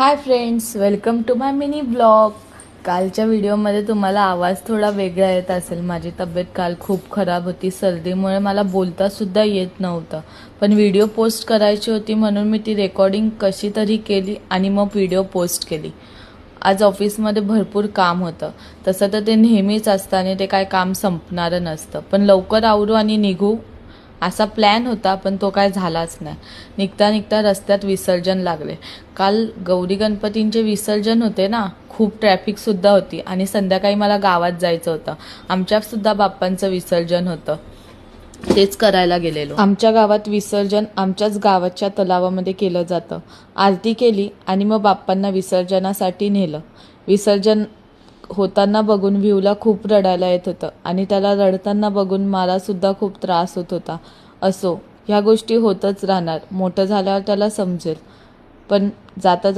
High friends, welcome to my mini blog. कालच्या व्हिडिओमध्ये तुम्हाला आवाज थोडा वेगळा येत असेल। माझी तब्येत काल खूप खराब होती, सर्दीमुळे मला बोलतासुद्धा येत नव्हतं। पण व्हिडिओ पोस्ट करायची होती म्हणून मी ती रेकॉर्डिंग कशी तरी केली आणि मग व्हिडिओ पोस्ट केली। आज ऑफिसमध्ये भरपूर काम होतं। तसं तर ते नेहमीच असतं आणि ते काय काम संपणारं नसतं, पण लवकर आवरू आणि निघू असा प्लॅन होता, पण तो काय झालाच नाही। निघता निघता रस्त्यात विसर्जन लागले। काल गौरी गणपतींचे विसर्जन होते ना, खूप ट्रॅफिकसुद्धा होती आणि संध्याकाळी मला गावात जायचं होतं। आमच्यासुद्धा बाप्पांचं विसर्जन होतं, तेच करायला गेलेलो। आमच्या गावात विसर्जन आमच्याच गावाच्या तलावामध्ये केलं जातं। आरती केली आणि मग बाप्पांना विसर्जनासाठी नेलं। विसर्जन होताना बघून व्ह्यूला खूप रडायला येत होतं आणि त्याला रडताना बघून मला सुद्धा खूप त्रास होत होता। असो, ह्या गोष्टी होतच राहणार, मोठं झाल्यावर त्याला समजेल। पण जाता